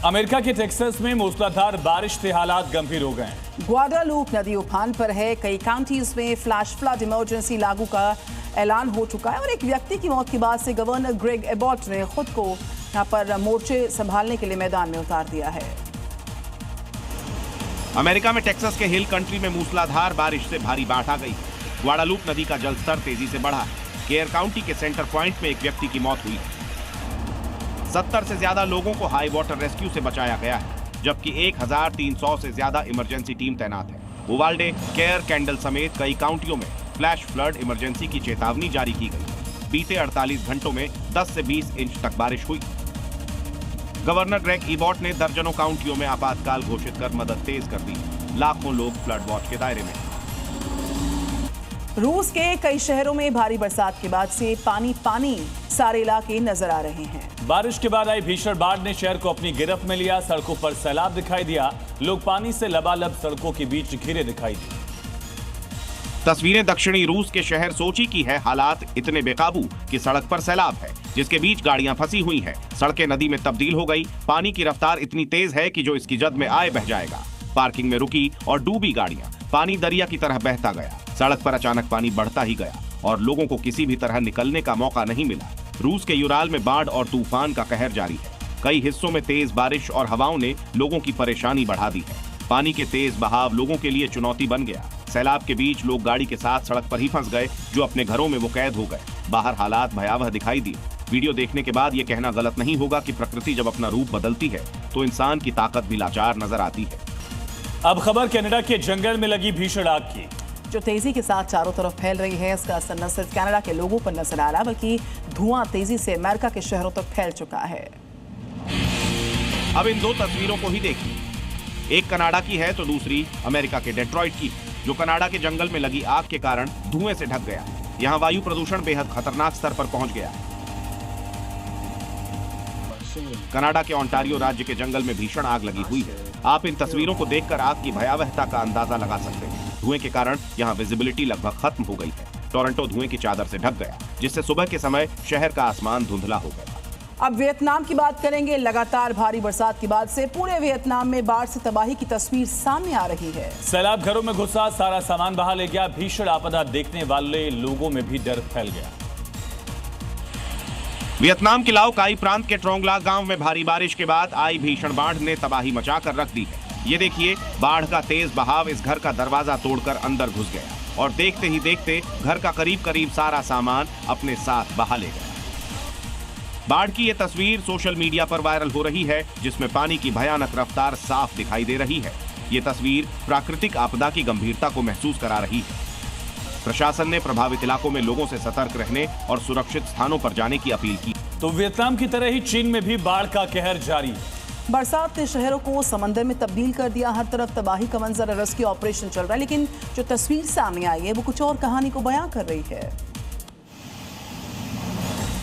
America के Texas में मूसलाधार बारिश से हालात गंभीर हो गए हैं। ग्वाडालूप नदी उफान पर है। कई काउंटीज में फ्लैश फ्लड इमरजेंसी लागू का ऐलान हो चुका है और एक व्यक्ति की मौत के बाद से गवर्नर ग्रेग एबॉट ने खुद को यहां पर मोर्चे संभालने के लिए मैदान में उतार दिया है। अमेरिका में टेक्सास के हिल कंट्री में मूसलाधार बारिश से भारी बाढ़ आ गई। ग्वाडालूप नदी का जलस्तर तेजी से बढ़ा। केयर काउंटी के सेंटर पॉइंट में एक व्यक्ति की मौत हुई। 70 से ज्यादा लोगों को हाई वाटर रेस्क्यू से बचाया गया है, जबकि 1300 से ज्यादा इमरजेंसी टीम तैनात है। उवाल्डे, केयर, कैंडल समेत कई काउंटियों में फ्लैश फ्लड इमरजेंसी की चेतावनी जारी की गई। बीते 48 घंटों में 10 से 20 इंच तक बारिश हुई। गवर्नर ग्रेग एबॉट ने दर्जनों काउंटियों में आपातकाल घोषित कर मदद तेज कर दी। लाखों लोग फ्लड वॉच के दायरे में। रूस के कई शहरों में भारी बरसात के बाद से पानी सारे इलाके नजर आ रहे हैं। बारिश के बाद आई भीषण बाढ़ ने शहर को अपनी गिरफ्त में लिया। सड़कों पर सैलाब दिखाई दिया। लोग पानी से लबालब सड़कों के बीच घिरे दिखाई दिए। तस्वीरें दक्षिणी रूस के शहर सोची की है। हालात इतने बेकाबू कि सड़क पर सैलाब है, जिसके बीच गाड़ियां फंसी हुई हैं। सड़कें नदी में तब्दील हो गई। पानी की रफ्तार इतनी तेज है कि जो इसकी जद में आए बह जाएगा। पार्किंग में रुकी और डूबी गाड़ियां। पानी दरिया की तरह बहता गया। सड़क पर अचानक पानी बढ़ता ही गया और लोगों को किसी भी तरह निकलने का मौका नहीं मिला। रूस के यूराल में बाढ़ और तूफान का कहर जारी है। कई हिस्सों में तेज बारिश और हवाओं ने लोगों की परेशानी बढ़ा दी है। पानी के तेज बहाव लोगों के लिए चुनौती बन गया। सैलाब के बीच लोग गाड़ी के साथ सड़क पर ही फंस गए, जो अपने घरों में वो कैद हो गए। बाहर हालात भयावह दिखाई दिए। वीडियो देखने के बाद ये कहना गलत नहीं होगा कि प्रकृति जब अपना रूप बदलती है तो इंसान की ताकत भी लाचार नजर आती है। अब खबर कनाडा के जंगल में लगी भीषण आग की, जो तेजी के साथ चारों तरफ फैल रही है। इसका असर न सिर्फ कनाडा के लोगों पर नजर आ रहा, बल्कि धुआं तेजी से अमेरिका के शहरों तक फैल चुका है। अब इन दो तस्वीरों को ही देखिए। एक कनाडा की है तो दूसरी अमेरिका के डेट्रॉइट की, जो कनाडा के जंगल में लगी आग के कारण धुएं से ढक गया। यहाँ वायु प्रदूषण बेहद खतरनाक स्तर पर पहुंच गया है। कनाडा के ओंटारियो राज्य के जंगल में भीषण आग लगी हुई है। आप इन तस्वीरों को देखकर आग की भयावहता का अंदाजा लगा सकते हैं। धुएं के कारण यहाँ विजिबिलिटी लगभग खत्म हो गई है। टोरंटो धुएं की चादर से ढक गया, जिससे सुबह के समय शहर का आसमान धुंधला हो गया। अब वियतनाम की बात करेंगे। लगातार भारी बरसात के बाद से पूरे वियतनाम में बाढ़ से तबाही की तस्वीर सामने आ रही है। सैलाब घरों में घुसा, सारा सामान बहा ले गया। भीषण आपदा देखने वाले लोगों में भी डर फैल गया। वियतनाम के लाओ काई प्रांत के ट्रोंगला गांव में भारी बारिश के बाद आई भीषण बाढ़ ने तबाही मचाकर रख दी है। ये देखिए, बाढ़ का तेज बहाव इस घर का दरवाजा तोड़कर अंदर घुस गया और देखते ही देखते घर का करीब सारा सामान अपने साथ बहा ले गया। बाढ़ की ये तस्वीर सोशल मीडिया पर वायरल हो रही है, जिसमें पानी की भयानक रफ्तार साफ दिखाई दे रही है। ये तस्वीर प्राकृतिक आपदा की गंभीरता को महसूस करा रही है। प्रशासन ने प्रभावित इलाकों में लोगों से सतर्क रहने और सुरक्षित स्थानों पर जाने की अपील की। तो वियतनाम की तरह ही चीन में भी बाढ़ का कहर जारी है। बरसात ने शहरों को समंदर में तब्दील कर दिया। हर तरफ तबाही का मंजर, रेस्क्यू ऑपरेशन चल रहा है, लेकिन जो तस्वीर सामने आई है वो कुछ और कहानी को बयां कर रही है।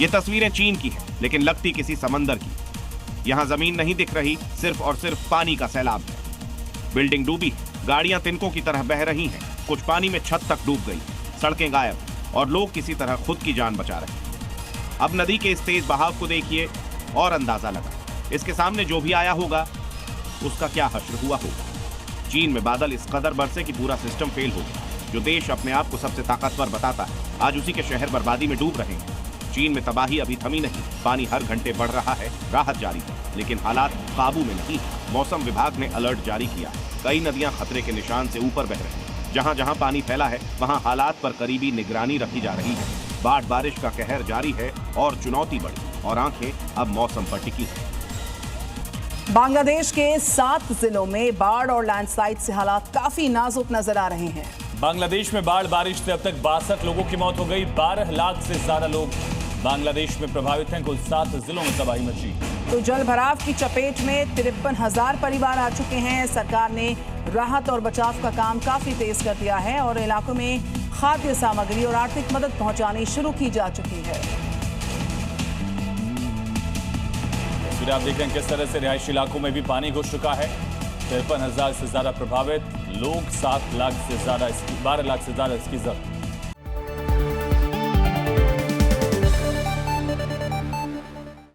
ये तस्वीरें चीन की है, लेकिन लगती किसी समंदर की। यहाँ जमीन नहीं दिख रही, सिर्फ और सिर्फ पानी का सैलाब है। बिल्डिंग डूबी, गाड़ियां तिनकों की तरह बह रही हैं। कुछ पानी में छत तक डूब गई, सड़कें गायब और लोग किसी तरह खुद की जान बचा रहे हैं। अब नदी के इस तेज बहाव को देखिए और अंदाजा लगा, इसके सामने जो भी आया होगा उसका क्या हश्र हुआ होगा। चीन में बादल इस कदर बरसे कि पूरा सिस्टम फेल हो गया। जो देश अपने आप को सबसे ताकतवर बताता है, आज उसी के शहर बर्बादी में डूब रहे हैं। चीन में तबाही अभी थमी नहीं। पानी हर घंटे बढ़ रहा है, राहत जारी है, लेकिन हालात काबू में नहीं। मौसम विभाग ने अलर्ट जारी किया। कई नदियां खतरे के निशान से ऊपर बह रही हैं। जहां जहां पानी फैला है, वहां हालात पर करीबी निगरानी रखी जा रही है। बाढ़ बारिश का कहर जारी है और चुनौती बढ़ी और आंखें अब मौसम पर टिकी हैं। बांग्लादेश के 7 जिलों में बाढ़ और लैंडस्लाइड से हालात काफी नाजुक नजर आ रहे हैं। बांग्लादेश में बाढ़ बारिश से अब तक 62 लोगों की मौत हो गई। 12 लाख से ज्यादा लोग बांग्लादेश में प्रभावित हैं। कुल 7 जिलों में तबाही मची। तो जल भराव की चपेट में 53,000 परिवार आ चुके हैं। सरकार ने राहत और बचाव का काम काफी तेज कर दिया है और इलाकों में खाद्य सामग्री और आर्थिक मदद पहुंचानी शुरू की जा चुकी है। फिर आप देख रहे हैं किस तरह से रिहायशी इलाकों में भी पानी घुस चुका है। 53,000 से ज्यादा प्रभावित लोग, 7 लाख से ज्यादा 12 लाख से ज्यादा इसकी जद।